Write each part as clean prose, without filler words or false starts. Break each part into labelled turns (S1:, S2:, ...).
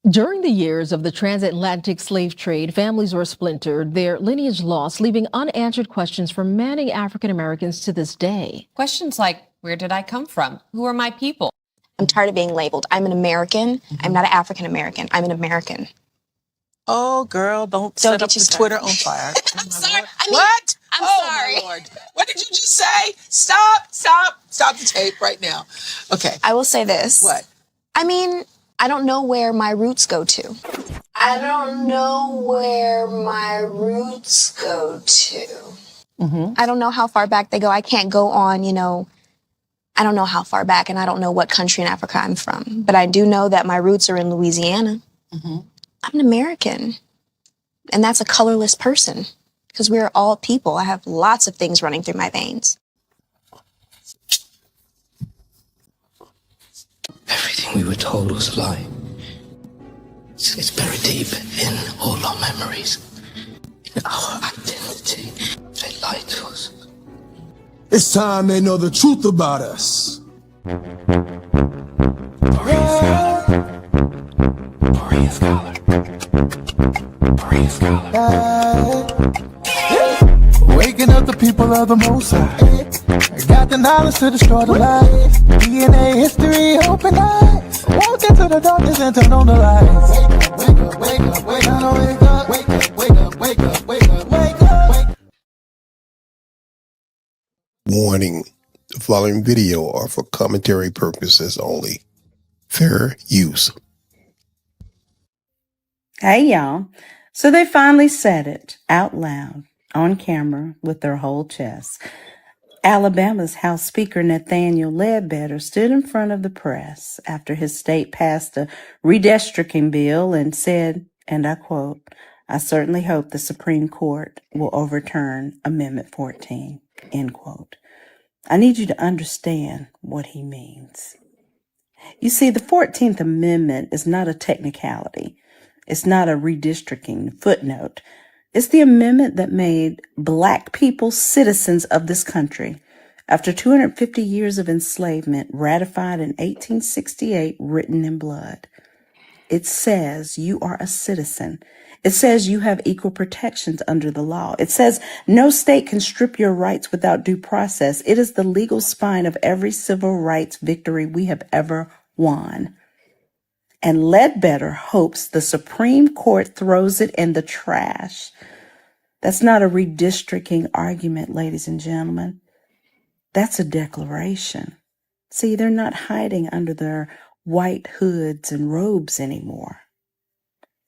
S1: During the years of the transatlantic slave trade, families were splintered, their lineage lost, leaving unanswered questions for many African Americans to this day.
S2: Questions like, where did I come from? Who are my people?
S3: I'm tired of being labeled. I'm an American. I'm not an African American. I'm an American.
S4: Oh, girl, don't set up the Twitter on fire.
S3: I'm sorry.
S4: What?
S3: I'm
S4: sorry. My Lord. What did you just say? Stop the tape right now. Okay.
S3: I will say this.
S4: What?
S3: I mean, I don't know where my roots go to. I don't know where my roots go to. I don't know how far back they go. I can't go on, I don't know how far back, and I don't know what country in Africa I'm from. But I do know that my roots are in Louisiana. I'm an American. And that's a colorless person. Because we're all people. I have lots of things running through my veins.
S5: Everything we were told was a lie. It's buried deep in all our memories, in our identity. They lied to us.
S6: It's time they know the truth about us. Waking up the people of the Most High. Got the knowledge to destroy the lies. DNA history, open eyes. Walk into the darkness and turn on the lights. Wake up, wake up, wake up, wake up, wake up, wake up, wake up, wake up, wake up.
S7: Warning, the following video are for commentary purposes only. Fair use.
S8: Hey y'all. So they finally said it out loud on camera with their whole chest. Alabama's House Speaker Nathaniel Ledbetter stood in front of the press after his state passed a redistricting bill and said, and I quote, "I certainly hope the Supreme Court will overturn Amendment 14, end quote. I need you to understand what he means. You see, the 14th Amendment is not a technicality. It's not a redistricting footnote. It's the amendment that made Black people citizens of this country after 250 years of enslavement, ratified in 1868, written in blood. It says you are a citizen. It says you have equal protections under the law. It says no state can strip your rights without due process. It is the legal spine of every civil rights victory we have ever won. And Ledbetter hopes the Supreme Court throws it in the trash. That's not a redistricting argument, ladies and gentlemen. That's a declaration. See, they're not hiding under their white hoods and robes anymore.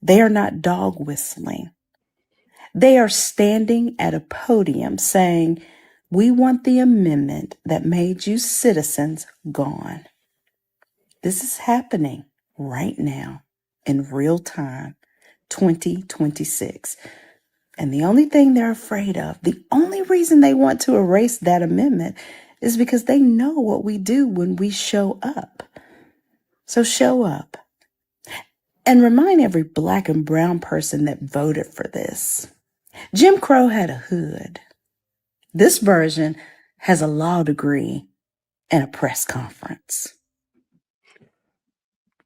S8: They are not dog whistling. They are standing at a podium saying, we want the amendment that made you citizens gone. This is happening right now in real time, 2026. And the only thing they're afraid of, the only reason they want to erase that amendment is because they know what we do when we show up. So show up. And remind every Black and brown person that voted for this. Jim Crow had a hood. This version has a law degree and a press conference.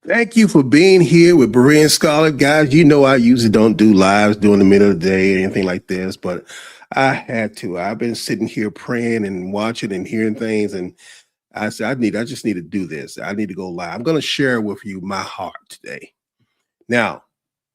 S7: Thank you for being here with Berean Scholar. Guys, you know I usually don't do lives during the middle of the day or anything like this, but I had to. I've been sitting here praying and watching and hearing things, and I said, I just need to do this. I need to go live. I'm going to share with you my heart today. Now,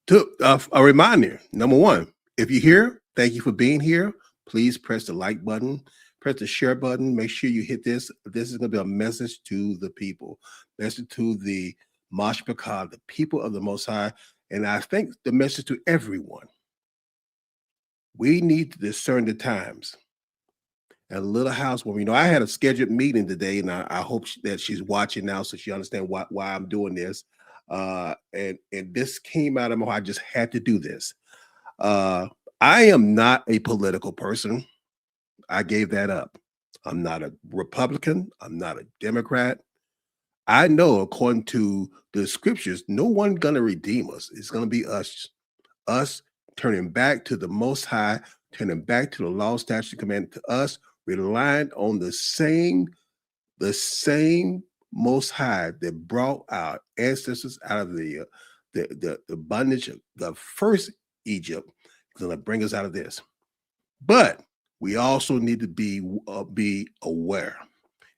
S7: to a reminder, number one, if you're here, thank you for being here. Please press the like button, press the share button. Make sure you hit this. This is going to be a message to the people, message to the Mashpachah, the people of the Most High, and I think the message to everyone. We need to discern the times. At a little housewarming, I had a scheduled meeting today, and I hope that she's watching now, so she understands why I'm doing this. And this came out of my heart. I just had to do this. I am not a political person. I gave that up. I'm not a Republican. I'm not a Democrat. I know, according to the scriptures, no one gonna redeem us. It's gonna be us turning back to the Most High, turning back to the law, statute, commandment to us, relying on the same Most High that brought our ancestors out of the the bondage of the first Egypt is going to bring us out of this. But we also need to be aware,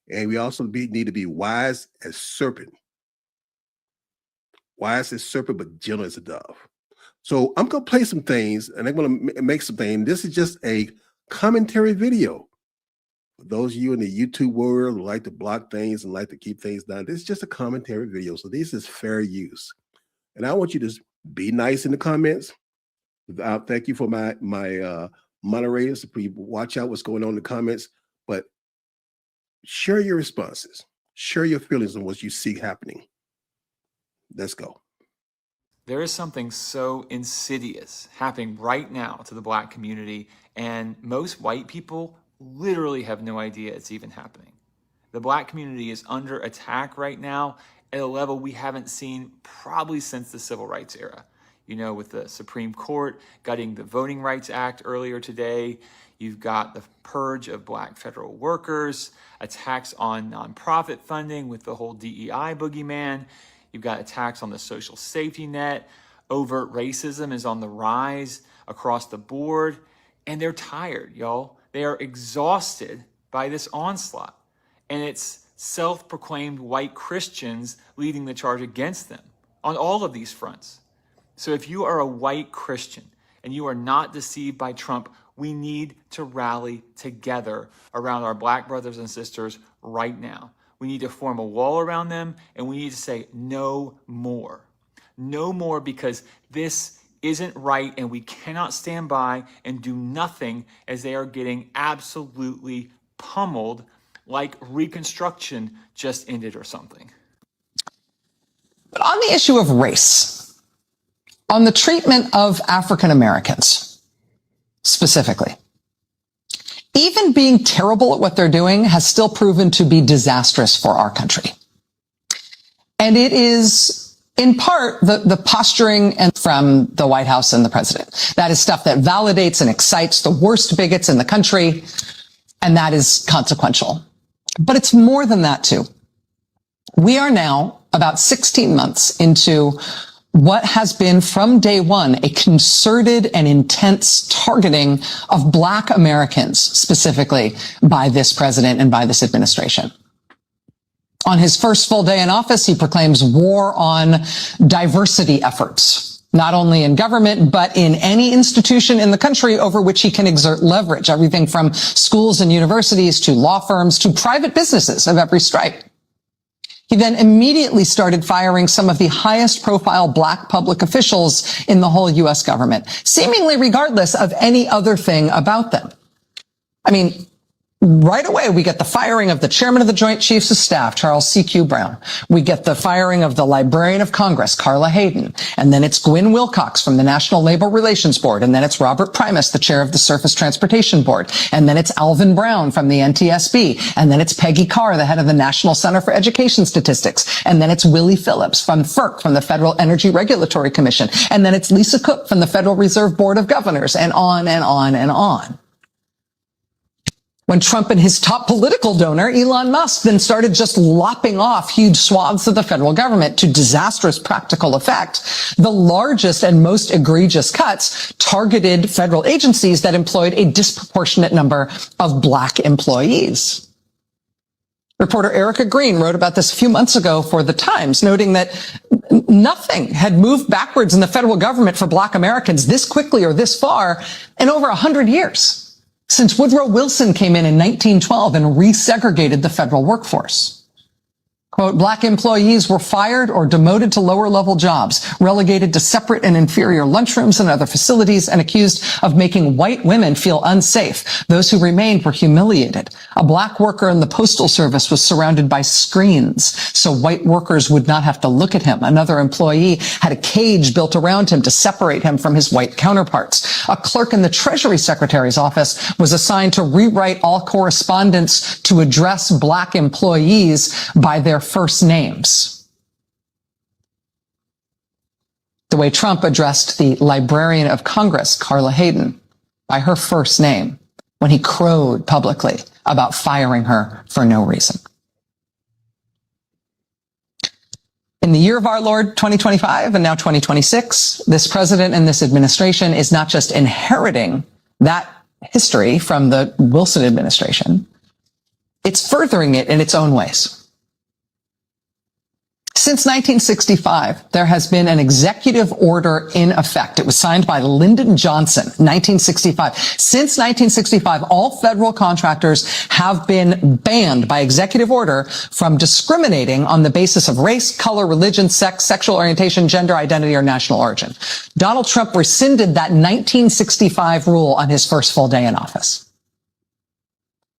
S7: and we also need to be wise as serpent. Wise as serpent, but gentle as a dove. So I'm going to play some things, and I'm going to make some things. This is just a commentary video. For those of you in the YouTube world who like to block things and like to keep things down, this is just a commentary video. So this is fair use. And I want you to be nice in the comments. Thank you for my moderators. Watch out what's going on in the comments, but share your responses. Share your feelings on what you see happening. Let's go.
S9: There is something so insidious happening right now to the Black community, and most white people literally have no idea it's even happening. The Black community is under attack right now at a level we haven't seen probably since the Civil Rights era. You know, with the Supreme Court gutting the Voting Rights Act earlier today, you've got the purge of Black federal workers, attacks on nonprofit funding with the whole DEI boogeyman. You've got attacks on the social safety net. Overt racism is on the rise across the board. And they're tired, y'all. They are exhausted by this onslaught. And it's self-proclaimed white Christians leading the charge against them on all of these fronts. So if you are a white Christian and you are not deceived by Trump, we need to rally together around our Black brothers and sisters right now. We need to form a wall around them, and we need to say no more. No more, because this isn't right, and we cannot stand by and do nothing as they are getting absolutely pummeled like Reconstruction just ended or something.
S10: But on the issue of race, on the treatment of African Americans specifically, even being terrible at what they're doing has still proven to be disastrous for our country. And it is, in part, the posturing and from the White House and the president. That is stuff that validates and excites the worst bigots in the country, and that is consequential. But it's more than that, too. We are now about 16 months into what has been from day one a concerted and intense targeting of Black Americans, specifically by this president and by this administration. On his first full day in office, he proclaims war on diversity efforts, not only in government, but in any institution in the country over which he can exert leverage, everything from schools and universities to law firms to private businesses of every stripe. He then immediately started firing some of the highest profile Black public officials in the whole U.S. government, seemingly regardless of any other thing about them. I mean, right away, we get the firing of the chairman of the Joint Chiefs of Staff, Charles C.Q. Brown. We get the firing of the Librarian of Congress, Carla Hayden. And then it's Gwynne Wilcox from the National Labor Relations Board. And then it's Robert Primus, the chair of the Surface Transportation Board. And then it's Alvin Brown from the NTSB. And then it's Peggy Carr, the head of the National Center for Education Statistics. And then it's Willie Phillips from FERC, from the Federal Energy Regulatory Commission. And then it's Lisa Cook from the Federal Reserve Board of Governors, and on and on and on. When Trump and his top political donor, Elon Musk, then started just lopping off huge swaths of the federal government to disastrous practical effect, the largest and most egregious cuts targeted federal agencies that employed a disproportionate number of Black employees. Reporter Erica Green wrote about this a few months ago for The Times, noting that nothing had moved backwards in the federal government for Black Americans this quickly or this far in over 100 years. Since Woodrow Wilson came in 1912 and resegregated the federal workforce. Quote, Black employees were fired or demoted to lower level jobs, relegated to separate and inferior lunchrooms and other facilities, and accused of making white women feel unsafe. Those who remained were humiliated. A Black worker in the Postal Service was surrounded by screens so white workers would not have to look at him. Another employee had a cage built around him to separate him from his white counterparts. A clerk in the Treasury Secretary's office was assigned to rewrite all correspondence to address Black employees by their first names. The way Trump addressed the Librarian of Congress, Carla Hayden, by her first name when he crowed publicly about firing her for no reason. In the year of our Lord, 2025, and now 2026, this president and this administration is not just inheriting that history from the Wilson administration, it's furthering it in its own ways. Since 1965, there has been an executive order in effect. It was signed by Lyndon Johnson, 1965. Since 1965, all federal contractors have been banned by executive order from discriminating on the basis of race, color, religion, sex, sexual orientation, gender identity, or national origin. Donald Trump rescinded that 1965 rule on his first full day in office.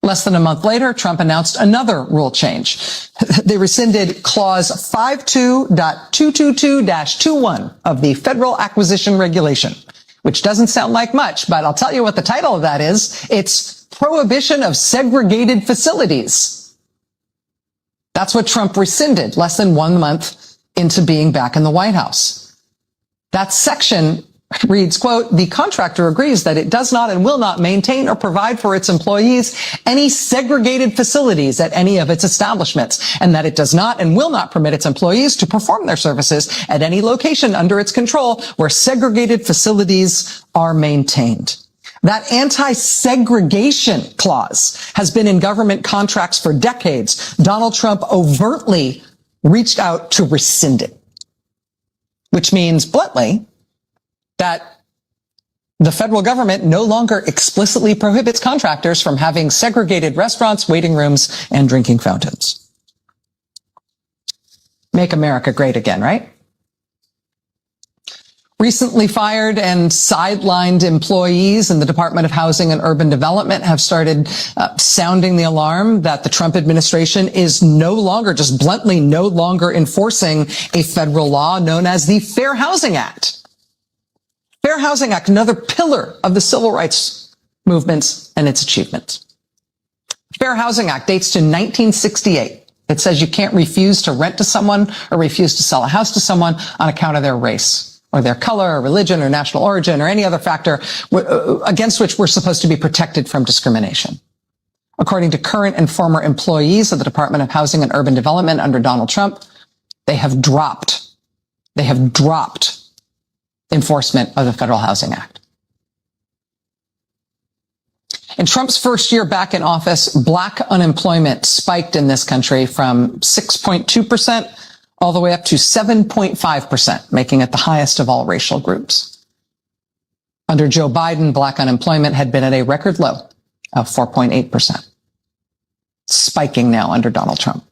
S10: Less than a month later, Trump announced another rule change. They rescinded Clause 52.222-21 of the Federal Acquisition Regulation, which doesn't sound like much, but I'll tell you what the title of that is. It's Prohibition of Segregated Facilities. That's what Trump rescinded less than 1 month into being back in the White House. That section reads, quote, the contractor agrees that it does not and will not maintain or provide for its employees any segregated facilities at any of its establishments, and that it does not and will not permit its employees to perform their services at any location under its control where segregated facilities are maintained. That anti-segregation clause has been in government contracts for decades. Donald Trump overtly reached out to rescind it, which means bluntly that the federal government no longer explicitly prohibits contractors from having segregated restaurants, waiting rooms, and drinking fountains. Make America great again, right? Recently fired and sidelined employees in the Department of Housing and Urban Development have started sounding the alarm that the Trump administration is no longer, just bluntly no longer enforcing a federal law known as the Fair Housing Act. Fair Housing Act, another pillar of the civil rights movements and its achievements. Fair Housing Act dates to 1968. It says you can't refuse to rent to someone or refuse to sell a house to someone on account of their race or their color or religion or national origin or any other factor against which we're supposed to be protected from discrimination. According to current and former employees of the Department of Housing and Urban Development under Donald Trump, they have dropped enforcement of the Federal Housing Act. In Trump's first year back in office, black unemployment spiked in this country from 6.2% all the way up to 7.5%, making it the highest of all racial groups. Under Joe Biden, black unemployment had been at a record low of 4.8%, spiking now under Donald Trump.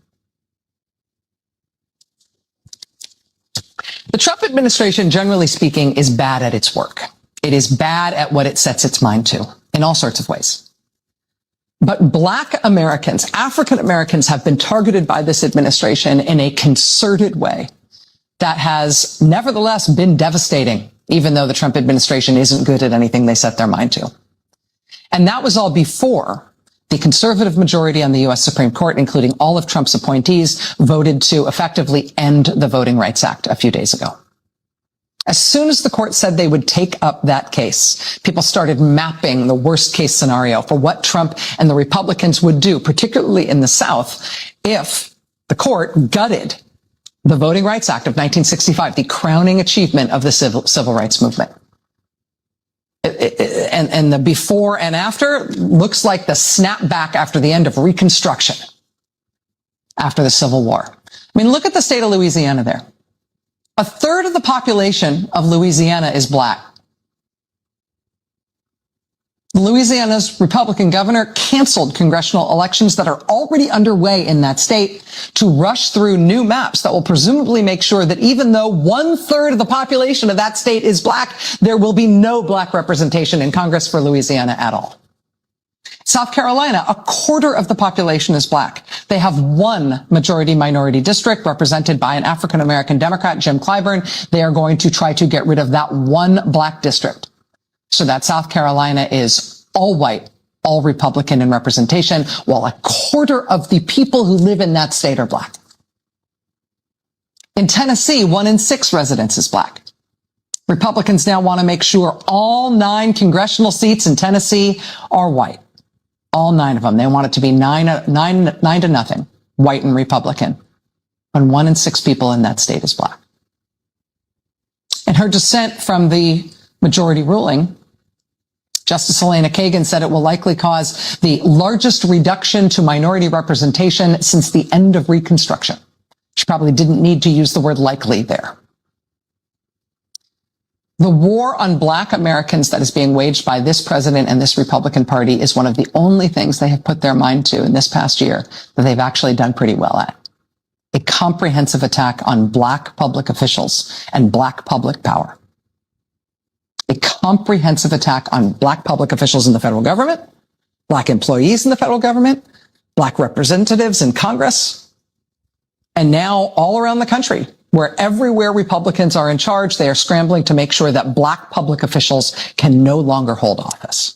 S10: The Trump administration, generally speaking, is bad at its work. It is bad at what it sets its mind to in all sorts of ways. But black Americans, African Americans, have been targeted by this administration in a concerted way that has nevertheless been devastating, even though the Trump administration isn't good at anything they set their mind to. And that was all before the conservative majority on the U.S. Supreme Court, including all of Trump's appointees, voted to effectively end the Voting Rights Act a few days ago. As soon as the court said they would take up that case, people started mapping the worst case scenario for what Trump and the Republicans would do, particularly in the South, if the court gutted the Voting Rights Act of 1965, the crowning achievement of the civil rights movement. And the before and after looks like the snapback after the end of Reconstruction, after the Civil War. I mean, look at the state of Louisiana there. A third of the population of Louisiana is black. Louisiana's Republican governor canceled congressional elections that are already underway in that state to rush through new maps that will presumably make sure that even though 1/3 of the population of that state is black, there will be no black representation in Congress for Louisiana at all. South Carolina, 1/4 of the population is black. They have one majority-minority district represented by an African-American Democrat, Jim Clyburn. They are going to try to get rid of that one black district, so that South Carolina is all white, all Republican in representation, while 1/4 of the people who live in that state are black. In Tennessee, 1 in 6 residents is black. Republicans now want to make sure all 9 congressional seats in Tennessee are white. All 9 of them. They want it to be 9 to nothing, white and Republican. when 1 in 6 people in that state is Black. In her dissent from the majority ruling, Justice Elena Kagan said it will likely cause the largest reduction to minority representation since the end of Reconstruction. She probably didn't need to use the word likely there. The war on Black Americans that is being waged by this president and this Republican Party is one of the only things they have put their mind to in this past year that they've actually done pretty well at. A comprehensive attack on Black public officials and Black public power. A comprehensive attack on Black public officials in the federal government, Black employees in the federal government, Black representatives in Congress, and now all around the country, where everywhere Republicans are in charge, they are scrambling to make sure that Black public officials can no longer hold office.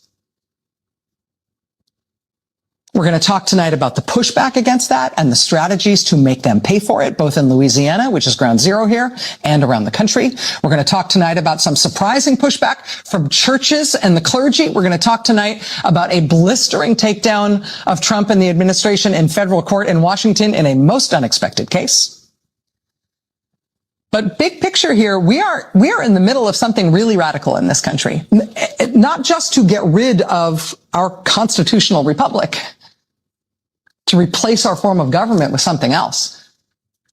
S10: We're going to talk tonight about the pushback against that and the strategies to make them pay for it, both in Louisiana, which is ground zero here, and around the country. We're going to talk tonight about some surprising pushback from churches and the clergy. We're going to talk tonight about a blistering takedown of Trump and the administration in federal court in Washington in a most unexpected case. But big picture here, we are in the middle of something really radical in this country. Not just to get rid of our constitutional republic, to replace our form of government with something else,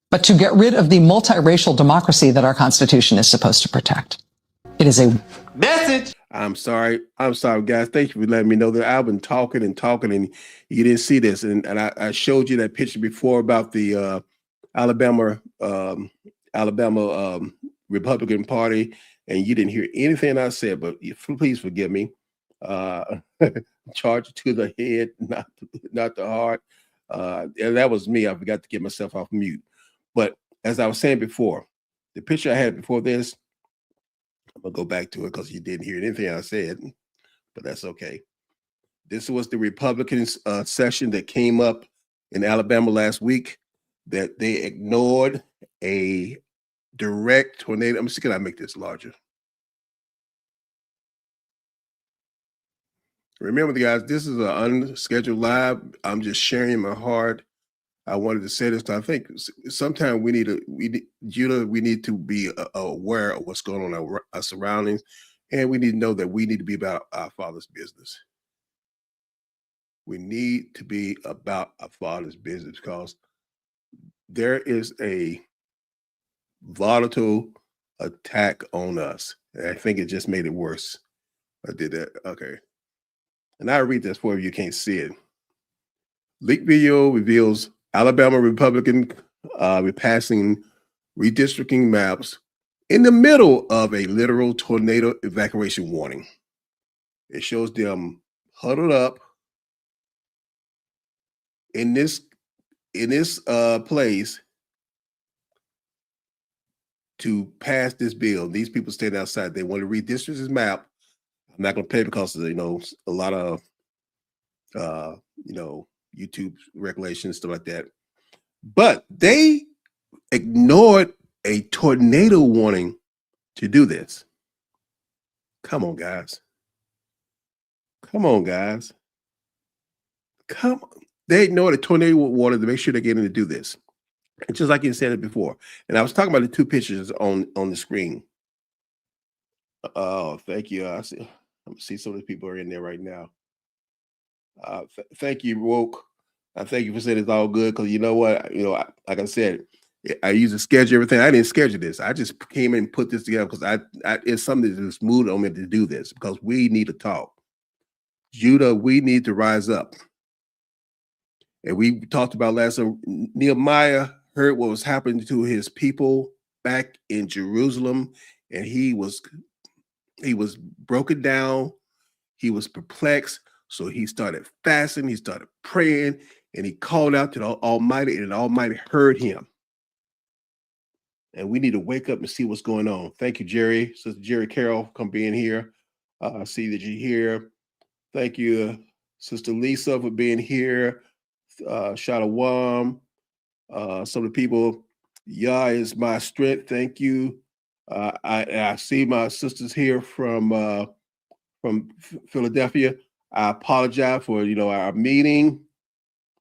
S10: but to get rid of the multiracial democracy that our Constitution is supposed to protect. It is a
S7: message. I'm sorry, guys. Thank you for letting me know that I've been talking and you didn't see this. And I showed you that picture before about the Alabama Republican Party, and you didn't hear anything I said, but please forgive me. Charge to the head, not the heart. And that was me. I forgot to get myself off mute. But as I was saying before, the picture I had before this, I'm gonna go back to it because you didn't hear anything I said, but that's okay. This was the Republican session that came up in Alabama last week, that they ignored a direct tornado. I'm just gonna make this larger. Remember, guys, this is an unscheduled live. I'm just sharing my heart. I wanted to say this. I think sometimes we need to be aware of what's going on in our surroundings, and we need to know that we need to be about our Father's business. We need to be about our Father's business because there is a volatile attack on us. And I think it just made it worse. I did that. Okay. And I read this for you. You can't see it. Leaked video reveals Alabama Republican repassing redistricting maps in the middle of a literal tornado evacuation warning. It shows them huddled up in this place to pass this bill. These people stayed outside. They want to redistrict this map. I'm not going to play because of, a lot of, YouTube regulations, stuff like that. But they ignored a tornado warning to do this. Come on, guys. Come on, guys. Come on. They ignored a tornado warning to make sure they're getting to do this. And just like you said it before. And I was talking about the two pictures on the screen. Oh, thank you. I see some of the people are in there right now. Thank you, Woke. I thank you for saying it's all good because you know what? Like I said, I used to schedule everything. I didn't schedule this. I just came in and put this together because it's something that's moved on me to do this because we need to talk. Judah, we need to rise up. And we talked about last time, Nehemiah heard what was happening to his people back in Jerusalem, and he was broken down. He was perplexed. So he started fasting, he started praying, and he called out to the Almighty, and the Almighty heard him. And we need to wake up and see what's going on. Thank you, Jerry. Sister Jerry Carroll, come being here. I see that you're here. Thank you, Sister Lisa, for being here. Shalom. Some of the people, Yah is my strength. Thank you. I see my sisters here from Philadelphia. I apologize for our meeting.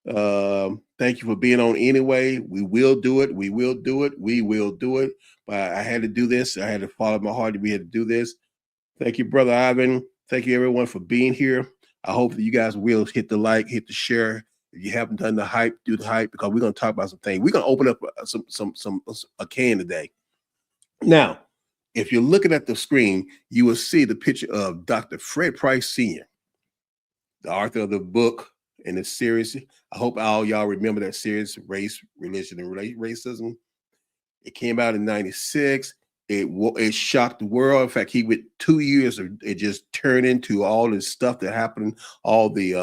S7: Thank you for being on anyway. We will do it. We will do it. We will do it. But I had to do this. I had to follow my heart. We had to do this. Thank you, Brother Ivan. Thank you, everyone, for being here. I hope that you guys will hit the like, hit the share. If you haven't done the hype, do the hype, because we're going to talk about some things. We're going to open up a can today. Now, if you're looking at the screen, you will see the picture of Dr. Fred Price Sr., the author of the book in this series. I hope all y'all remember that series, Race, Religion, and Racism. It came out in '96. It shocked the world. In fact, he went 2 years of it just turned into all this stuff that happened, all the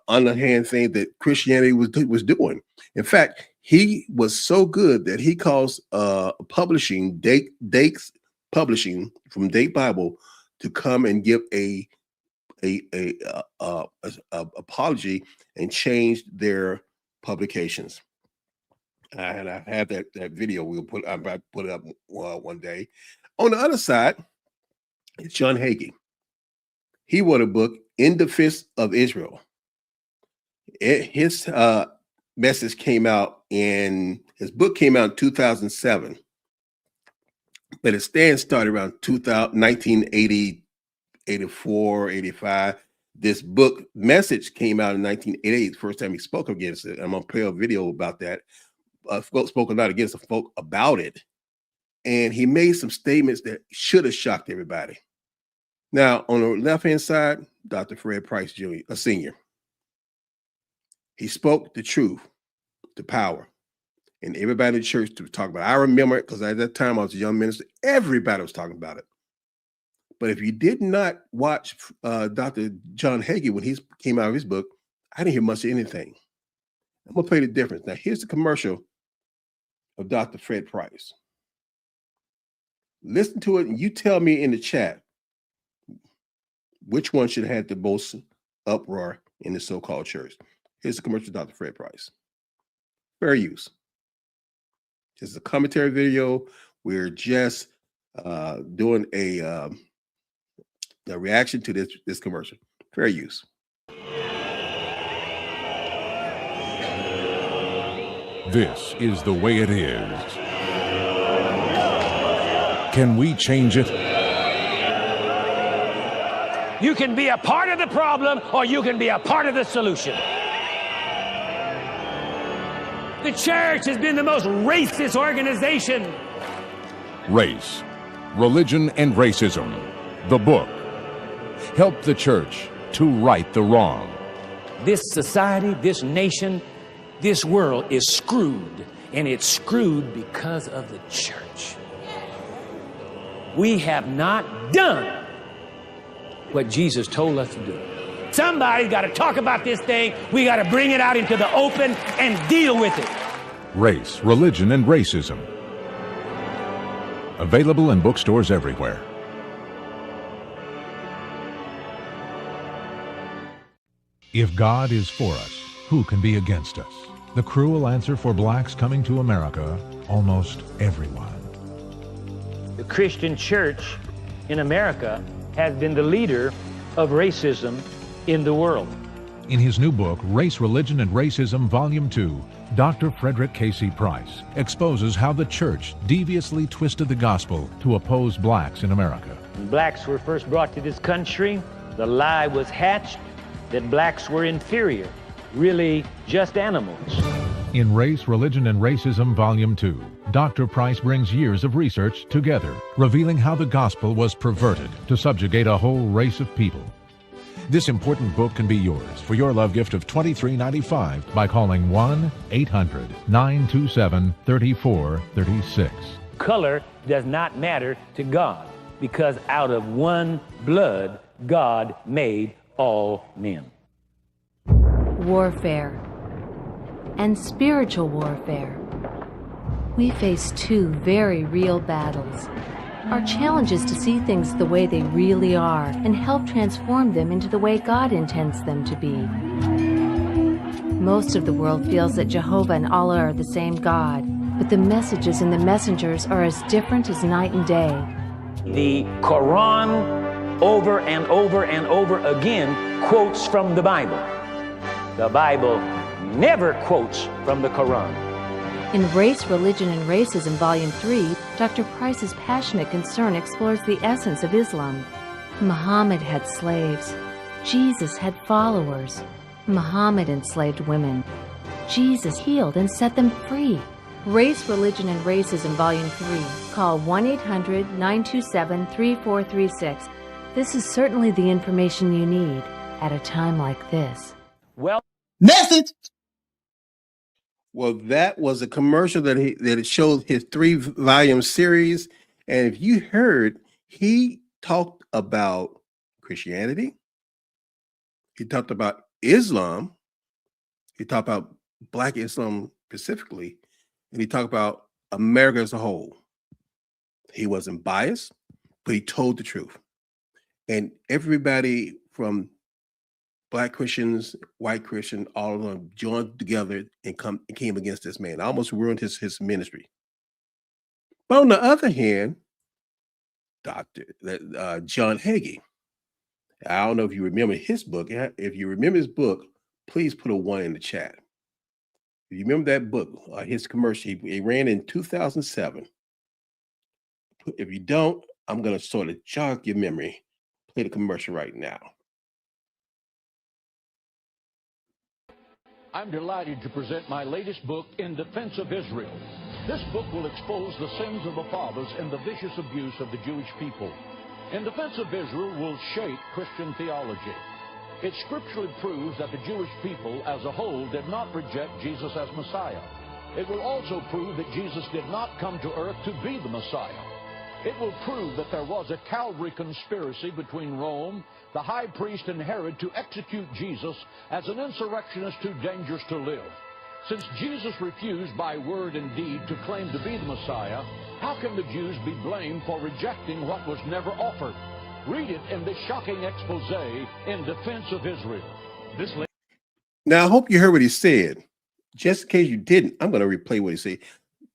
S7: underhand things that Christianity was doing. In fact, he was so good that he calls publishing Dake's Publishing from Dake Bible to come and give a apology and changed their publications. And I had that video. I'm about to put it up one day. On the other side, it's John Hagee. He wrote a book, In Defense of Israel. His message came out his book came out in 2007, but his stand started around 1980, 84, 85. This book message came out in 1988, the first time he spoke against it. I'm going to play a video about that. Spoken not against the folk about it. And he made some statements that should have shocked everybody. Now, on the left-hand side, Dr. Fred Price Jr., a senior. He spoke the truth, the power, and everybody in the church to talk about it. I remember it because at that time I was a young minister. Everybody was talking about it. But if you did not watch Dr. John Hagee when he came out of his book, I didn't hear much of anything. I'm going to play the difference. Now, here's the commercial of Dr. Fred Price. Listen to it, and you tell me in the chat which one should have had the most uproar in the so-called church. Here's the commercial of Dr. Fred Price. Fair use. This is a commentary video. We're just doing a reaction to this commercial. Fair use.
S11: This is the way it is. Can we change it?
S12: You can be a part of the problem, or you can be a part of the solution. The church has been the most racist organization.
S11: Race, Religion, and Racism, the book. Help the church to right the wrong.
S12: This society, this nation, this world is screwed, and it's screwed because of the church. We have not done what Jesus told us to do. Somebody's got to talk about this thing. We got to bring it out into the open and deal with it.
S11: Race, Religion, and Racism. Available in bookstores everywhere. If God is for us, who can be against us? The cruel answer for blacks coming to America, almost everyone.
S12: The Christian church in America has been the leader of racism in the world.
S11: In his new book, Race, Religion, and Racism, Volume 2, Dr. Frederick Casey Price exposes how the church deviously twisted the gospel to oppose blacks in America.
S12: When blacks were first brought to this country, the lie was hatched that blacks were inferior, really just animals.
S11: In Race, Religion, and Racism, Volume 2, Dr. Price brings years of research together, revealing how the gospel was perverted to subjugate a whole race of people. This important book can be yours for your love gift of $23.95 by calling 1-800-927-3436.
S12: Color does not matter to God, because out of one blood, God made all men.
S13: Warfare and spiritual warfare. We face two very real battles. Our challenge is to see things the way they really are and help transform them into the way God intends them to be. Most of the world feels that Jehovah and Allah are the same God, but the messages and the messengers are as different as night and day.
S12: The Quran over and over and over again quotes from the Bible. The Bible never quotes from the Quran.
S13: In Race, Religion, and Racism, Volume 3, Dr. Price's passionate concern explores the essence of Islam. Muhammad had slaves. Jesus had followers. Muhammad enslaved women. Jesus healed and set them free. Race, Religion, and Racism, Volume 3. Call 1-800-927-3436. This is certainly the information you need at a time like this.
S12: Well,
S7: message. Well, that was a commercial that it showed his 3-volume series, and if you heard, he talked about Christianity, he talked about Islam, he talked about Black Islam specifically, and he talked about America as a whole. He wasn't biased, but he told the truth, and everybody from Black Christians, white Christians, all of them joined together and came against this man. Almost ruined his ministry. But on the other hand, John Hagee, I don't know if you remember his book. If you remember his book, please put a 1 in the chat. If you remember that book, his commercial, he ran in 2007. If you don't, I'm going to sort of jog your memory. Play the commercial right now.
S14: I'm delighted to present my latest book, In Defense of Israel. This book will expose the sins of the fathers and the vicious abuse of the Jewish people. In Defense of Israel will shape Christian theology. It scripturally proves that the Jewish people as a whole did not reject Jesus as Messiah. It will also prove that Jesus did not come to earth to be the Messiah. It will prove that there was a Calvary conspiracy between Rome, the high priest, and Herod to execute Jesus as an insurrectionist too dangerous to live. Since Jesus refused by word and deed to claim to be the Messiah, how can the Jews be blamed for rejecting what was never offered? Read it in this shocking expose, In Defense of Israel.
S7: Now, I hope you heard what he said. Just in case you didn't, I'm going to replay what he said.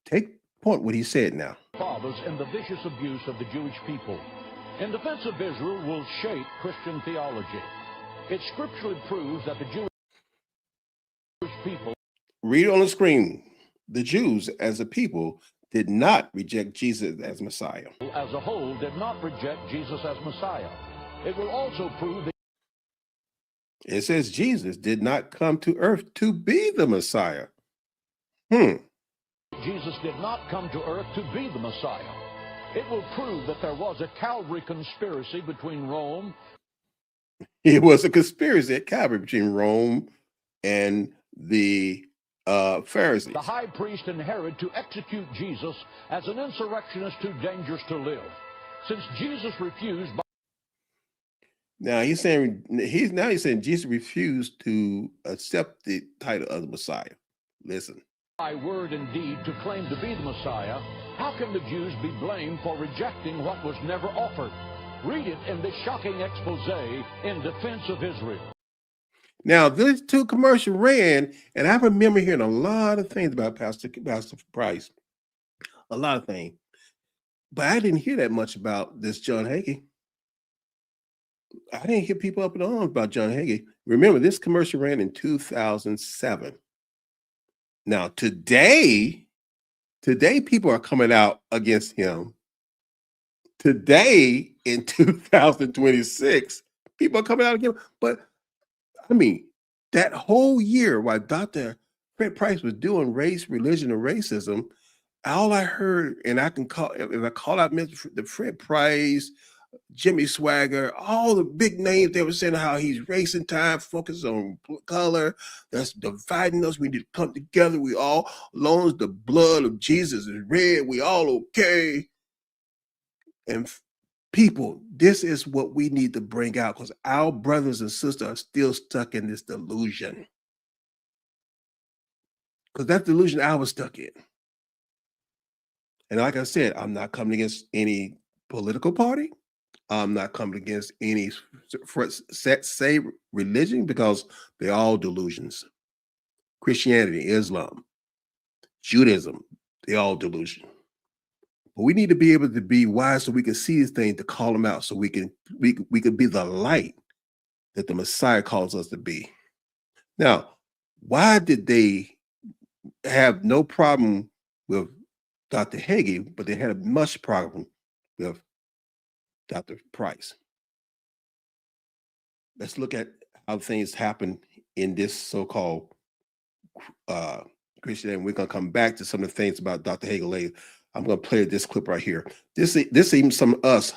S7: Take point what he said now.
S14: Fathers and the vicious abuse of the Jewish people. In Defense of Israel will shape Christian theology. It scripturally proves that the Jewish people...
S7: Read on the screen. The Jews as a people did not reject Jesus as Messiah.
S14: As a whole did not reject Jesus as Messiah. It will also prove that...
S7: It says Jesus did not come to earth to be the Messiah.
S14: Jesus did not come to earth to be the Messiah. It will prove that there was a Calvary conspiracy between Rome.
S7: It was a conspiracy at Calvary between Rome and the Pharisees.
S14: The high priest and Herod to execute Jesus as an insurrectionist too dangerous to live. Since Jesus refused...
S7: Now he's saying Jesus refused to accept the title of the Messiah. Listen.
S14: By word and deed to claim to be the Messiah, how can the Jews be blamed for rejecting what was never offered? Read it in this shocking expose, In Defense of Israel.
S7: Now, these 2 commercials ran, and I remember hearing a lot of things about Pastor Price. A lot of things. But I didn't hear that much about this John Hagee. I didn't hear people up in arms about John Hagee. Remember, this commercial ran in 2007. Now, today people are coming out against him. Today, in 2026, people are coming out against him. But, I mean, that whole year while Dr. Fred Price was doing race, religion, and racism, all I heard, and I can call, if I call out the Fred Price, Jimmy Swagger, all the big names, they were saying how he's racing time, focus on color, that's dividing us. We need to come together. We all, as long as the blood of Jesus is red, we all okay. And people, this is what we need to bring out because our brothers and sisters are still stuck in this delusion. Because that delusion I was stuck in. And like I said, I'm not coming against any political party. I'm not coming against any say religion because they're all delusions. Christianity, Islam, Judaism, they're all delusion. But we need to be able to be wise so we can see these things to call them out so we can be the light that the Messiah calls us to be. Now, why did they have no problem with Dr. Hagee, but they had a much problem with Dr. Price? Let's look at how things happen in this so-called Christianity. We're going to come back to some of the things about Dr. Hagee later. I'm going to play this clip right here. This even some of us,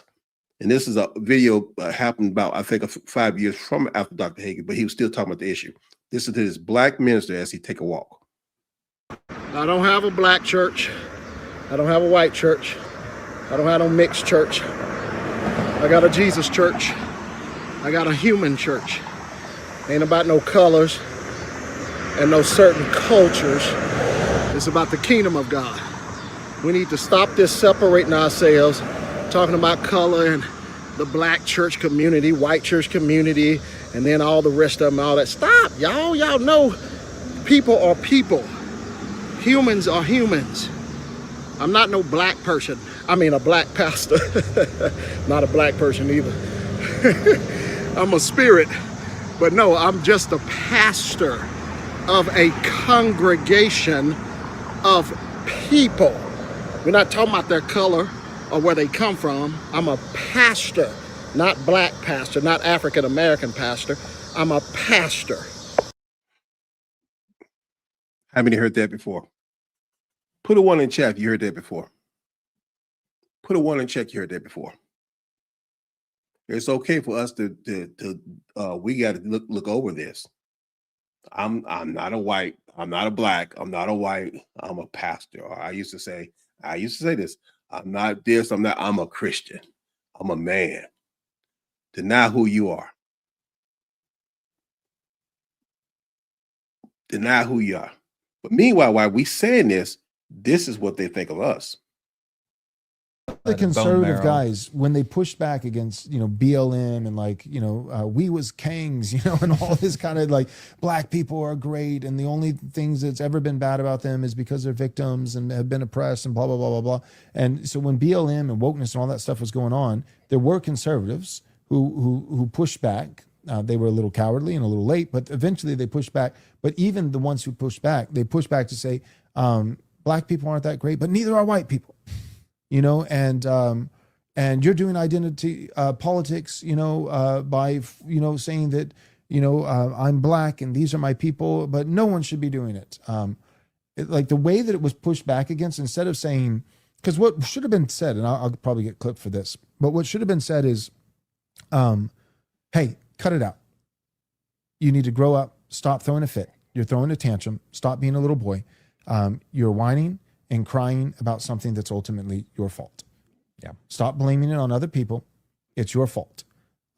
S7: and this is a video happened about, I think, 5 years from after Dr. Hagee, but he was still talking about the issue. This is his black minister as he take a walk.
S15: I don't have a black church. I don't have a white church. I don't have no mixed church. I got a Jesus church. I got a human church. Ain't about no colors and no certain cultures. It's about the kingdom of God. We need to stop this separating ourselves, talking about color and the black church community, white church community, and then all the rest of them, all that. Stop, y'all. Y'all know people are people. Humans are humans. I'm not no black person. I mean, a black pastor. Not a black person either. I'm a spirit. But no, I'm just a pastor of a congregation of people. We're not talking about their color or where they come from. I'm a pastor, not black pastor, not African American pastor. I'm a pastor.
S7: How many heard that before? Put a 1 in chat if you heard that before. Put a 1 in chat you heard that before. It's okay for us to we got to look over this. I'm not a white, I'm not a black, I'm not a white, I'm a pastor. Or I used to say this, I'm not this, I'm a Christian. I'm a man. Deny who you are. Deny who you are. But meanwhile, while we saying this is what they think of us.
S16: The conservative guys, when they pushed back against, BLM and we was kings, and all this kind of black people are great. And the only things that's ever been bad about them is because they're victims and have been oppressed and blah, blah, blah, blah, blah. And so when BLM and wokeness and all that stuff was going on, there were conservatives who pushed back. They were a little cowardly and a little late, but eventually they pushed back. But even the ones who pushed back, they pushed back to say, black people aren't that great, but neither are white people. And you're doing identity politics, by saying that I'm black and these are my people, but no one should be doing it. The way that it was pushed back against, instead of saying, because what should have been said, and I'll probably get clipped for this, but what should have been said is, hey, cut it out. You need to grow up. Stop throwing a fit. You're throwing a tantrum. Stop being a little boy. You're whining and crying about something that's ultimately your fault. Yeah. Stop blaming it on other people. It's your fault.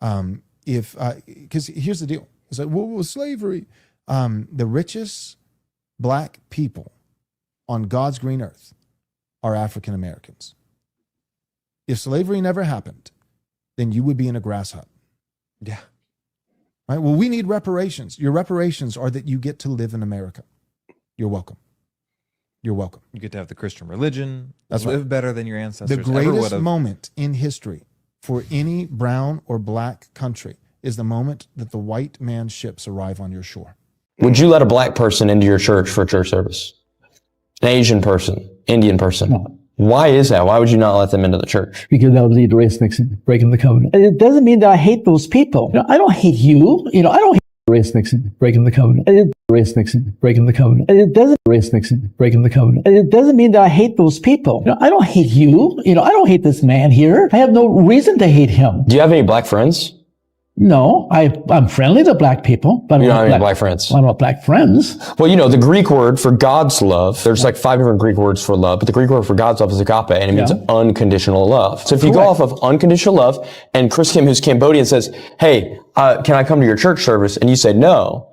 S16: Because here's the deal. It's like, well, slavery. The richest black people on God's green earth are African Americans. If slavery never happened, then you would be in a grass hut. Yeah. Right? Well, we need reparations. Your reparations are that you get to live in America. You're welcome. You're welcome.
S17: You get to have the Christian religion,
S16: That's
S17: live
S16: right.
S17: better than your ancestors.
S16: The greatest moment in history for any brown or black country is the moment that the white man's ships arrive on your shore.
S18: Would you let a black person into your church for church service? An Asian person, Indian person? No. Why is that? Why would you not let them into the church?
S19: Because that would lead to race mixing, breaking the covenant. And it doesn't mean that I hate those people. I don't hate you. I don't hate race mixing, breaking the covenant. Race mixing, breaking the covenant. And it doesn't race mixing, breaking the covenant. And it doesn't mean that I hate those people. I don't hate you. I don't hate this man here. I have no reason to hate him.
S18: Do you have any black friends?
S19: No, I'm friendly to black people, but
S18: you don't have any black friends.
S19: I don't have black friends.
S18: Well, the Greek word for God's love, there's 5 different Greek words for love, but the Greek word for God's love is agape, and it means unconditional love. So if you go off of unconditional love, and Chris Kim, who's Cambodian, says, hey, can I come to your church service? And you say no,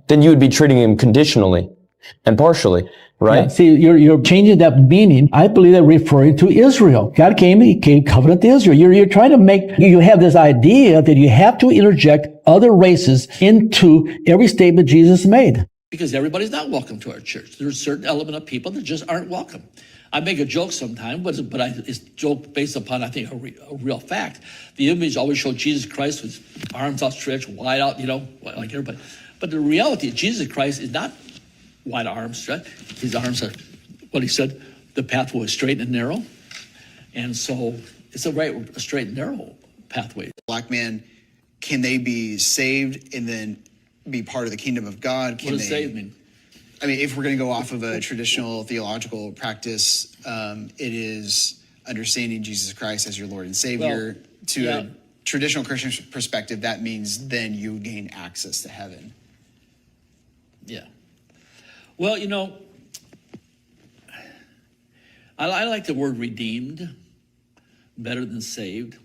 S18: then you would be treating him conditionally and partially. Right.
S19: Yeah, see, you're changing that meaning. I believe they're referring to Israel. God he gave covenant to Israel. You're trying to you have this idea that you have to interject other races into every statement Jesus made.
S20: Because everybody's not welcome to our church. There's a certain element of people that just aren't welcome. I make a joke sometimes, but it's a joke based upon, I think, a real fact. The image always showed Jesus Christ with arms outstretched, wide out, like everybody. But the reality is Jesus Christ is not wide arms. Right? His arms are, what he said, the pathway is straight and narrow. And so it's a straight and narrow pathway.
S21: Black men, can they be saved and then be part of the kingdom of God? Can
S20: What does saved mean?
S21: I mean, if we're going to go off of a traditional theological practice, it is understanding Jesus Christ as your Lord and Savior. A traditional Christian perspective, that means then you gain access to heaven.
S20: Yeah. Well, you know, I like the word redeemed better than saved.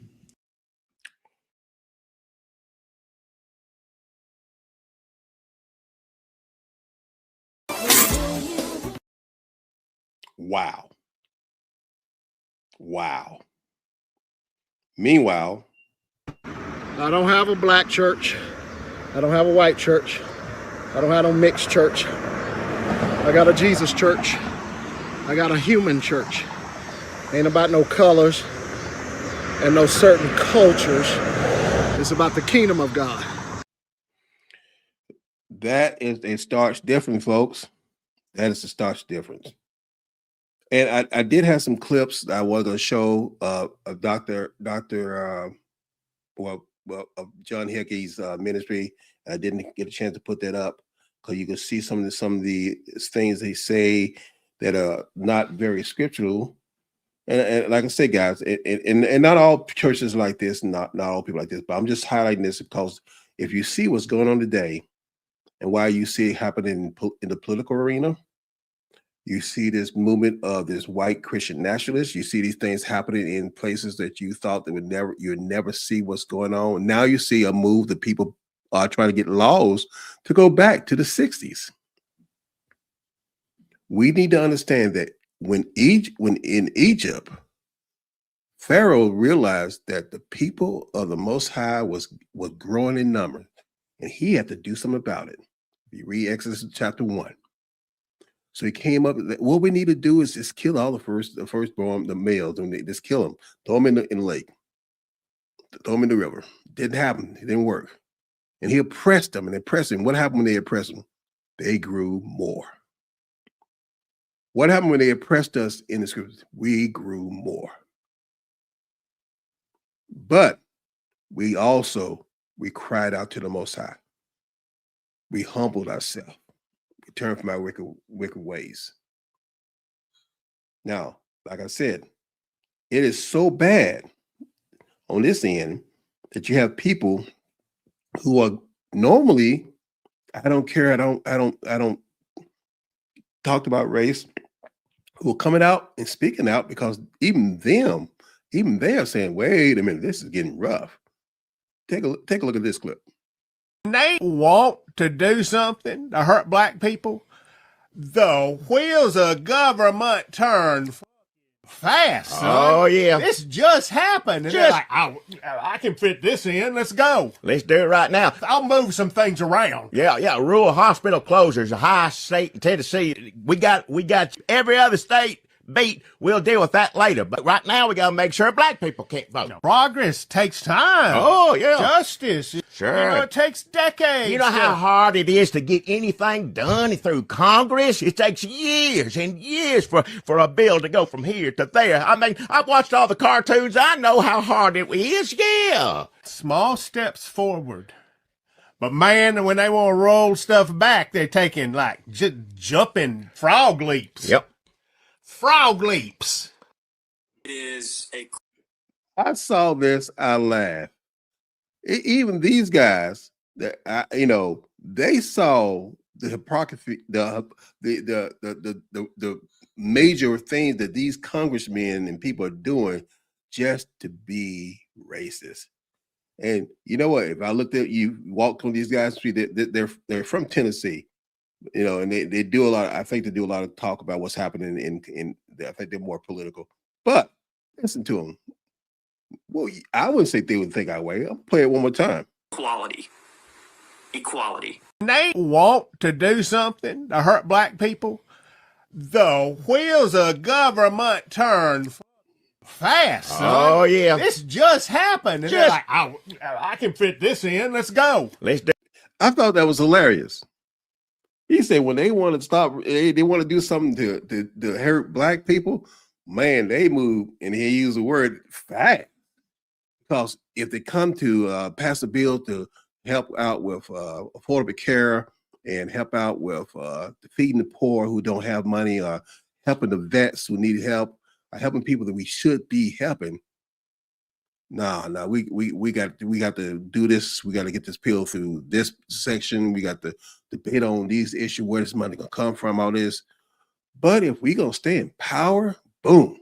S7: Wow. Wow. Meanwhile,
S15: I don't have a black church. I don't have a white church. I don't have no mixed church. I got a Jesus church. I got a human church. Ain't about no colors and no certain cultures. It's about the kingdom of God.
S7: that is a starch difference, folks. That is a starch difference. And I did have some clips that I was going to show of John Hickey's ministry. I didn't get a chance to put that up because you can see some of the things they say that are not very scriptural. And like I said, guys, and not all churches are like this, not all people like this, but I'm just highlighting this because if you see what's going on today and why you see it happening in the political arena, you see this movement of this white Christian nationalists. You see these things happening in places that you thought that you would never see what's going on. Now you see a move that people are trying to get laws to go back to the 60s. We need to understand that when in Egypt, Pharaoh realized that the people of the Most High was growing in number, and he had to do something about it. You read Exodus chapter 1. So he came up. What we need to do is just kill all the firstborn, the males, and just kill them. Throw them in the lake. Throw them in the river. Didn't happen. It didn't work. And he oppressed them and oppressed them. What happened when they oppressed them? They grew more. What happened when they oppressed us in the scriptures? We grew more. But we cried out to the Most High. We humbled ourselves. We turned from our wicked ways. Now, like I said, it is so bad on this end that you have people who are normally, I don't care, I don't talk about race, who are coming out and speaking out because even they are saying, wait a minute, this is getting rough. Take a look at this clip.
S22: They want to do something to hurt black people, the wheels of government turn fast, son.
S23: Oh, yeah.
S22: This just happened. And they're like, I can fit this in. Let's go.
S23: Let's do it right now.
S22: I'll move some things around.
S23: Yeah. Rural hospital closures, Ohio State and Tennessee. We got every other state beat. We'll deal with that later. But right now, we got to make sure black people can't vote.
S22: Progress takes time.
S23: Oh, yeah.
S22: Justice.
S23: Sure.
S22: It takes decades.
S23: You know how hard it is to get anything done through Congress? It takes years and years for a bill to go from here to there. I mean, I've watched all the cartoons. I know how hard it is. Yeah.
S22: Small steps forward. But man, when they want to roll stuff back, they're taking like jumping frog leaps.
S23: Yep.
S22: Frog leaps.
S7: I saw this, I laughed. Even these guys, that they saw the hypocrisy, the major things that these congressmen and people are doing just to be racist. And you know what? If I looked at you, walked on these guys' street, they're from Tennessee. And they do a lot. I think they do a lot of talk about what's happening in. I think they're more political. But listen to them. Well, I wouldn't say they would think our way. I'll play it one more time.
S22: Equality. They want to do something to hurt black people. The wheels of government turn fast, son.
S23: Oh, yeah.
S22: This just happened. And they're like, I can fit this in. Let's go.
S23: Let's do.
S7: I thought that was hilarious. He said when they want to stop, they want to do something to hurt black people, man, they move, and he used the word fact. Because if they come to pass a bill to help out with affordable care and help out with feeding the poor who don't have money, or helping the vets who need help, or helping people that we should be helping, no, we got to do this. We got to get this bill through this section. We got to debate on these issues, where this money gonna come from, all this. But if we gonna stay in power, boom,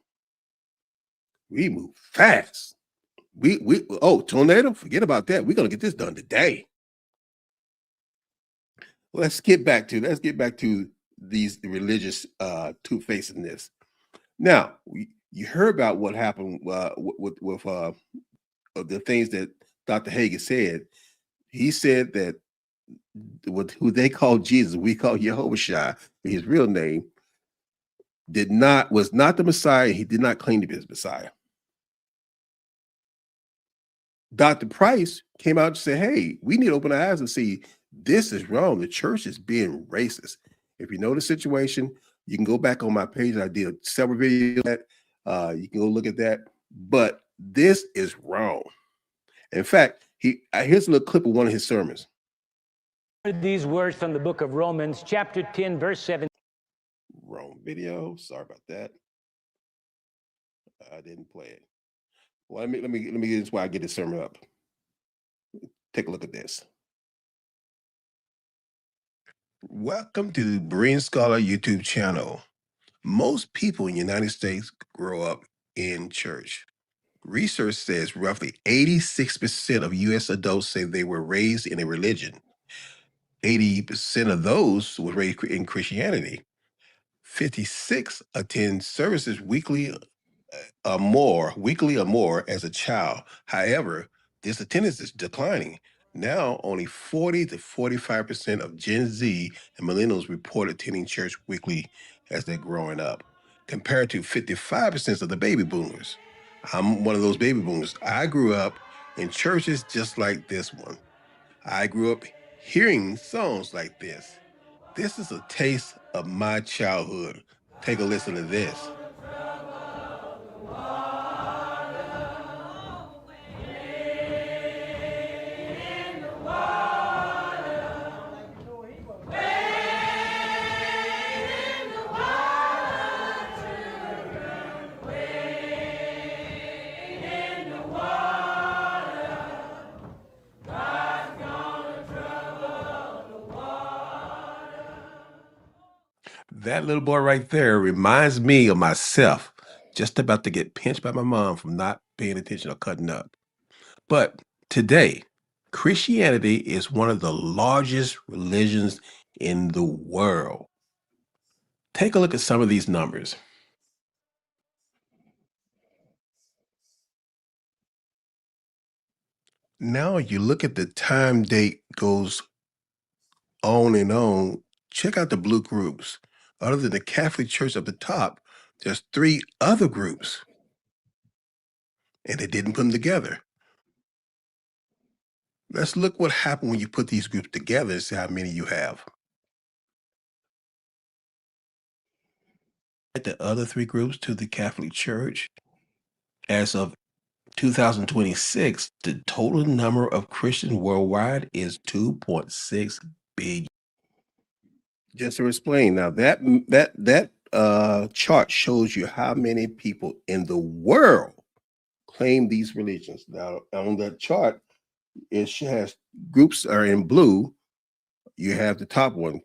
S7: we move fast. Tornado, forget about that. We're gonna get this done today. Let's get back to these religious two-facedness. Now, you heard about what happened with the things that Dr. Hagin said. He said that who they call Jesus, we call Yahawasha, his real name, was not the Messiah. He did not claim to be his Messiah. Dr. Price came out and said, hey, we need to open our eyes and see this is wrong. The church is being racist. If you know the situation, you can go back on my page. I did several videos that you can go look at that. But this is wrong. In fact, here's a little clip of one of his sermons.
S1: These words from the book of Romans, chapter 10, verse 7.
S7: Wrong video. Sorry about that. I didn't play it. Well, let me get this why I get this sermon up. Take a look at this. Welcome to the Berean Scholar YouTube channel. Most people in the United States grow up in church. Research says roughly 86% of U.S. adults say they were raised in a religion. 80% of those were raised in Christianity. 56 attend services weekly or more as a child. However, this attendance is declining. Now, only 40 to 45% of Gen Z and millennials report attending church weekly as they're growing up, compared to 55% of the baby boomers. I'm one of those baby boomers. I grew up in churches just like this one. I grew up hearing songs like this. This is a taste of my childhood. Take a listen to this. That little boy right there reminds me of myself, just about to get pinched by my mom from not paying attention or cutting up. But today, Christianity is one of the largest religions in the world. Take a look at some of these numbers. Now you look at the time date goes on and on. Check out the blue groups. Other than the Catholic Church at the top, there's 3 other groups. And they didn't put them together. Let's look what happened when you put these groups together and see how many you have. At the other 3 groups to the Catholic Church, as of 2026, the total number of Christians worldwide is 2.6 billion. Just to explain, now that chart shows you how many people in the world claim these religions. Now on that chart, it has groups are in blue. You have the top one,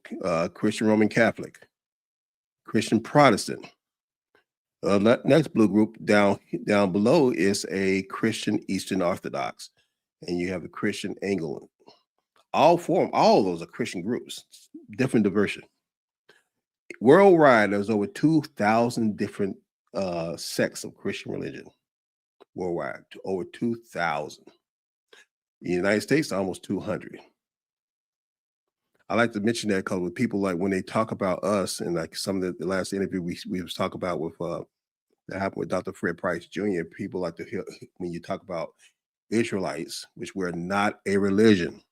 S7: Christian Roman Catholic, Christian Protestant. Next blue group down below is a Christian Eastern Orthodox, and you have the Christian Anglican. All of those are Christian groups, different diversion. Worldwide, there's over 2,000 different sects of Christian religion. Worldwide, over 2,000. In the United States, almost 200. I like to mention that because with people, like when they talk about us, and like some of the last interview we was talking about with that happened with Dr. Fred Price Jr., people like to hear when you talk about Israelites, which we're not a religion.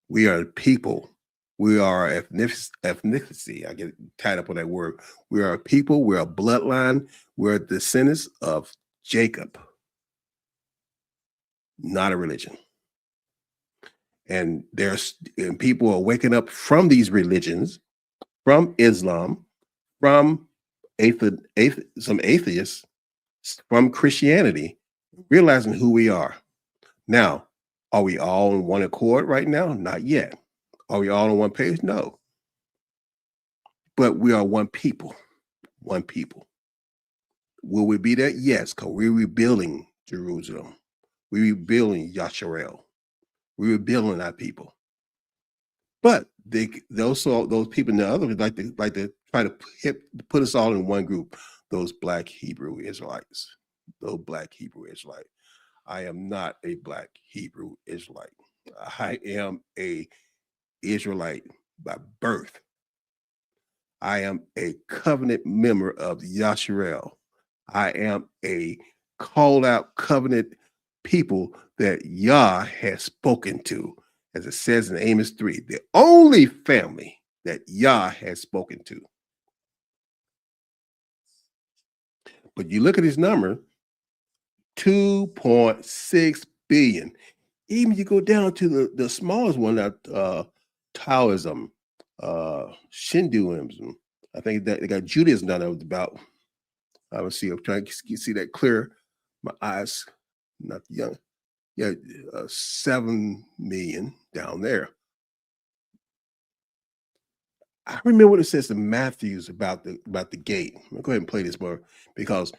S7: We are people. We are ethnicity. I get tied up on that word. We are a people. We're a bloodline. We're descendants of Jacob, not a religion. And people are waking up from these religions, from Islam, from some atheists, from Christianity, realizing who we are. Now, are we all in one accord right now? Not yet. Are we all on one page? No. But we are one people. One people. Will we be that? Yes, because we're rebuilding Jerusalem. We're rebuilding Yasharel. We're rebuilding our people. But those people in the other like to try to put us all in one group. Those black Hebrew Israelites. Those black Hebrew Israelites. I am not a black Hebrew Israelite. I am a Israelite by birth. I am a covenant member of Yasharel. I am a called out covenant people that Yah has spoken to, as it says in Amos 3, the only family that Yah has spoken to. But you look at his number, 2.6 billion. Even you go down to the smallest one, that Taoism, Shinduism. I think that they got Judaism down there with about, I would see, I'm trying to see that clear. My eyes, not young. Yeah, 7 million down there. I remember what it says in Matthews about the gate. I'm gonna go ahead and play this more, because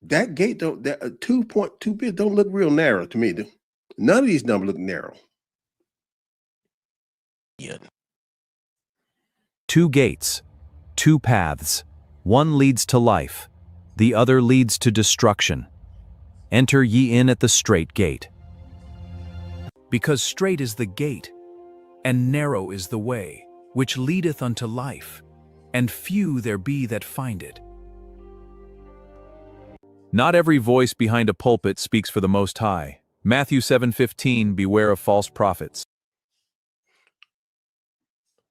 S7: that gate don't, that 2.2 billion don't look real narrow to me. None of these numbers look narrow. Yeah.
S2: 2 gates, 2 paths. One leads to life, the other leads to destruction. Enter ye in at the strait gate. Because strait is the gate, and narrow is the way, which leadeth unto life, and few there be that find it. Not every voice behind a pulpit speaks for the Most High. Matthew 7:15, beware of false prophets.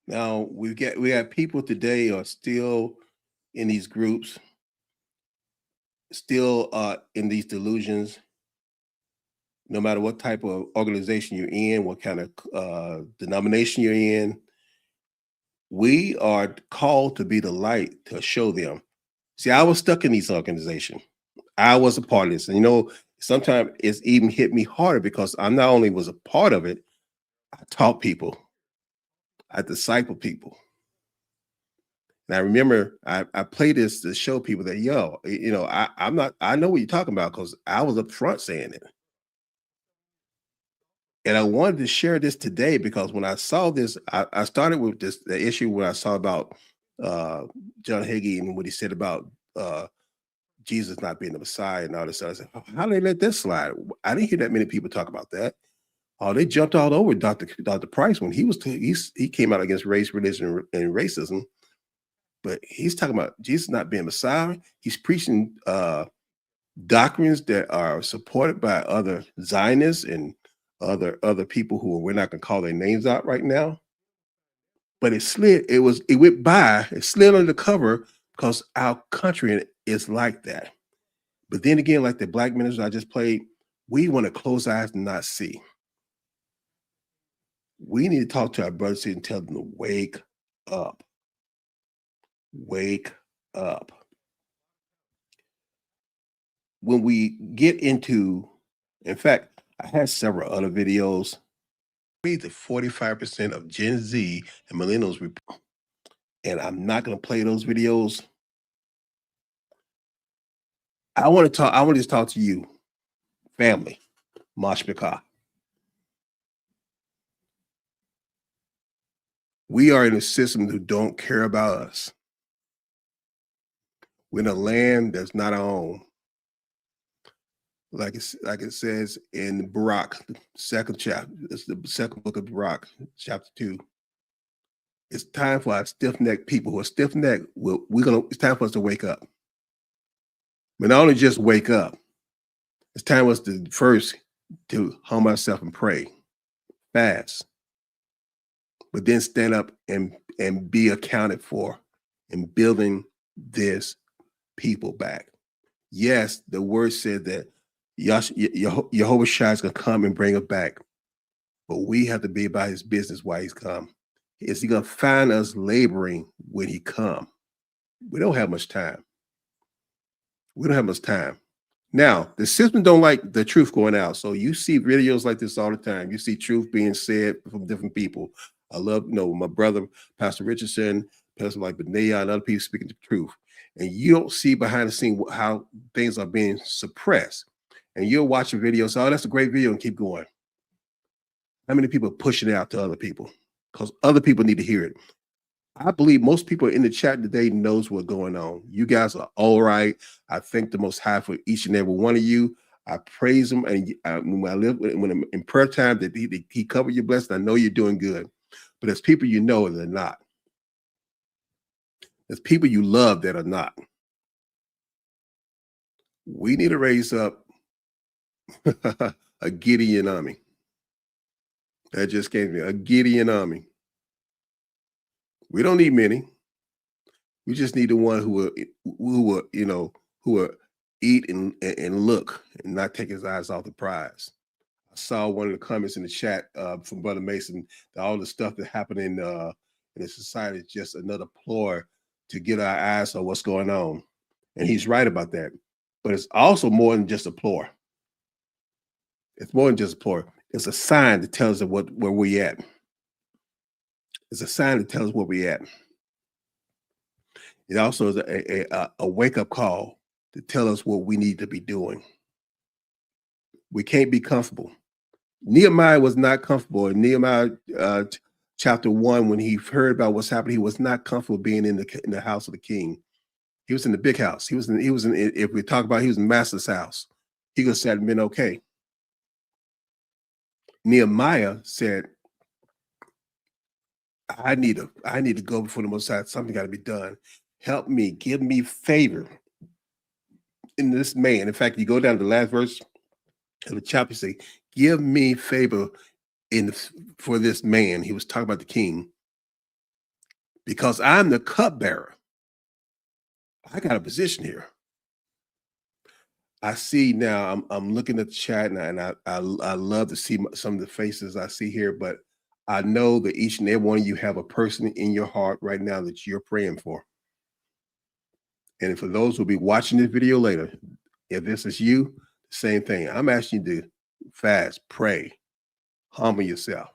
S7: Now we have people today are still in these groups, still in these delusions. No matter what type of organization you're in, what kind of denomination you're in, we are called to be the light to show them. See, I was stuck in these organizations. I was a part of this. And you know, sometimes it's even hit me harder because I not only was a part of it, I taught people. I discipled people. And I remember I played this to show people that, yo, you know, I know what you're talking about, because I was up front saying it. And I wanted to share this today because when I saw this, I started with the issue when I saw about John Hagee and what he said about Jesus not being the Messiah and all this stuff. I said, how did they let this slide? I didn't hear that many people talk about that. Oh, they jumped all over Dr. Price when he came out against race, religion, and racism. But he's talking about Jesus not being Messiah. He's preaching doctrines that are supported by other Zionists and other people who we're not gonna call their names out right now. But it went by, it slid under the cover because our country is like that. But then again, like the black ministers I just played, we want to close our eyes and not see. We need to talk to our brothers and tell them to wake up. Wake up. When we get into, in fact, I had several other videos. The 45% of Gen Z and millennials, and I'm not going to play those videos. I want to talk to you, family, Mashpika. We are in a system who don't care about us. We're in a land that's not our own. Like it says in Barak, the second chapter, it's the second book of Barak, chapter 2. It's time for our stiff-necked people who are stiff-necked. It's time for us to wake up. But not only just wake up, it's time for us to first to humble ourselves and pray, fast, but then stand up and be accounted for in building this people back. Yes, the word said that Yahawasha is going to come and bring us back, but we have to be about his business while he's come. Is he going to find us laboring when he come? We don't have much time. We don't have much time. Now, the system don't like the truth going out. So you see videos like this all the time. You see truth being said from different people. I love, my brother, Pastor Richardson, Pastor like Benaya, and other people speaking the truth. And you don't see behind the scene how things are being suppressed. And you'll watch a video, say, oh, that's a great video, and keep going. How many people are pushing it out to other people? Because other people need to hear it. I believe most people in the chat today knows what's going on. You guys are all right. I thank the Most High for each and every one of you. I praise him. And when I'm in prayer time, that he cover your blessing, I know you're doing good. But there's people you know that are not. There's people you love that are not. We need to raise up a Gideon army. That just came to me, a Gideon army. We don't need many. We just need the one who will eat and look and not take his eyes off the prize. I saw one of the comments in the chat from Brother Mason that all the stuff that happened in the society is just another ploy to get our eyes on what's going on. And he's right about that. But it's also more than just a ploy. It's more than just a ploy. It's a sign that tells us where we at. It's a sign that tells us where we at. It also is a wake-up call to tell us what we need to be doing. We can't be comfortable. Nehemiah was not comfortable. In Nehemiah chapter 1, when he heard about what's happening, he was not comfortable being in the house of the king. He was in the big house. He was in if we talk about, he was in master's house. He could have said, been okay. Nehemiah said, I need to go before the Most High. Something got to be done. Help me, give me favor in this man. In fact, you go down to the last verse of the chapter, say, give me favor for this man. He was talking about the king, because I'm the cupbearer. I got a position here. I see now, I'm looking at the chat, and I love to see some of the faces I see here, but I know that each and every one of you have a person in your heart right now that you're praying for. And for those who'll be watching this video later, if this is you, same thing. I'm asking you to fast, pray, humble yourself,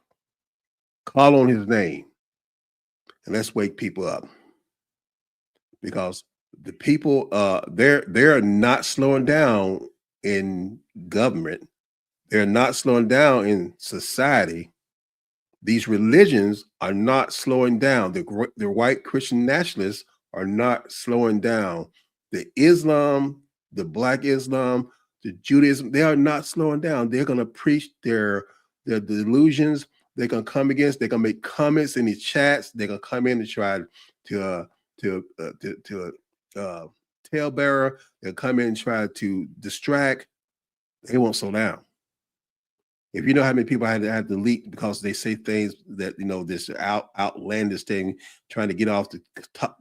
S7: call on his name, and let's wake people up. Because the people, they're not slowing down in government. They're not slowing down in society. These religions are not slowing down. The white Christian nationalists are not slowing down. The Islam, the Black Islam, the Judaism, they are not slowing down. They're going to preach their delusions. They're going to come against. They're going to make comments in the chats. They're going to come in and try to talebearer. They'll come in and try to distract. They won't slow down. If you know how many people I had to delete because they say things that, this outlandish thing, trying to get off the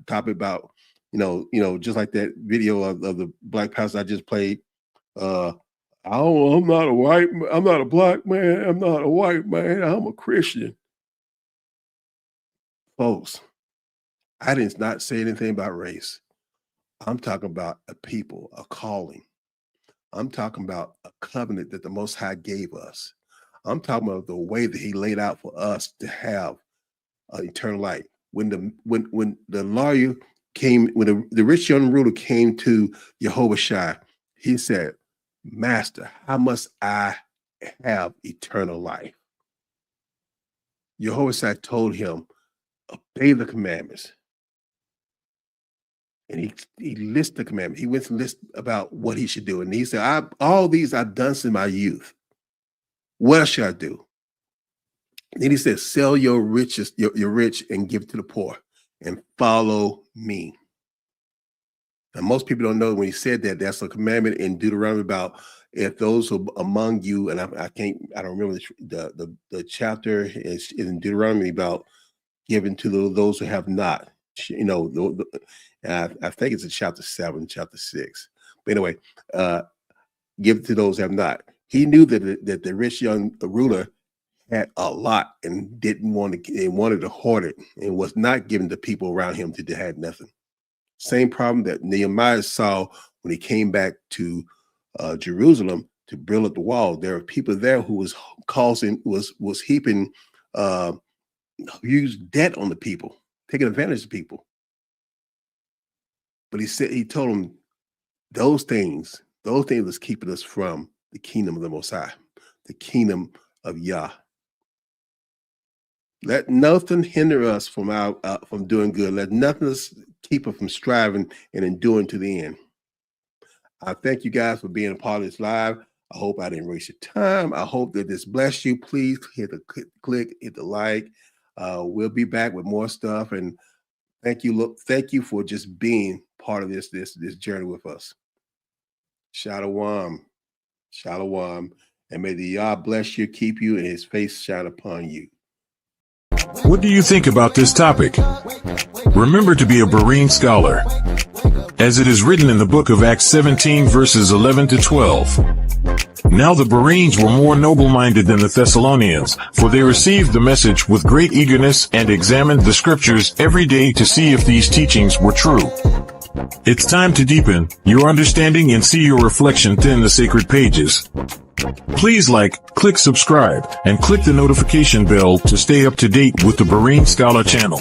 S7: topic about, just like that video of the black pastor I just played. I'm not a black man. I'm not a white man. I'm a Christian. Folks, I did not say anything about race. I'm talking about a people, a calling. I'm talking about a covenant that the Most High gave us. I'm talking about the way that he laid out for us to have eternal life. When the lawyer came, when the rich young ruler came to Yahawasha, he said, Master, how must I have eternal life? Yahawasha told him, obey the commandments. And he listed the commandments. He went to list about what he should do. And he said, all these I've done since my youth. What else should I do? And then he said, sell your riches, your rich, and give it to the poor, and follow me. And most people don't know when he said that, that's a commandment in Deuteronomy about if those who among you, and I don't remember the chapter is in Deuteronomy about given to those who have not. You know, I think it's in chapter 7, chapter 6. But anyway, give it to those who have not. He knew that the rich young ruler had a lot and didn't want to, and wanted to hoard it, and was not giving the people around him to had nothing. Same problem that Nehemiah saw when he came back to Jerusalem to build up the wall. There were people there who was heaping huge debt on the people, taking advantage of people. But he told them those things was keeping us from the kingdom of the Most High, the kingdom of Yah. Let nothing hinder us from doing good. Let nothing keep us from striving and enduring to the end. I thank you guys for being a part of this live. I hope I didn't waste your time. I hope that this blessed you. Please hit the click, hit the like. We'll be back with more stuff. And thank you for just being part of this journey with us. Shalom. Shalom. And may the Yah bless you, keep you, and his face shine upon you.
S3: What do you think about this topic? Remember to be a Berean scholar. As it is written in the book of Acts 17 verses 11 to 12. Now the Bereans were more noble-minded than the Thessalonians, for they received the message with great eagerness and examined the scriptures every day to see if these teachings were true. It's time to deepen your understanding and see your reflection in the sacred pages. Please click subscribe, and click the notification bell to stay up to date with the Berean Scholar channel.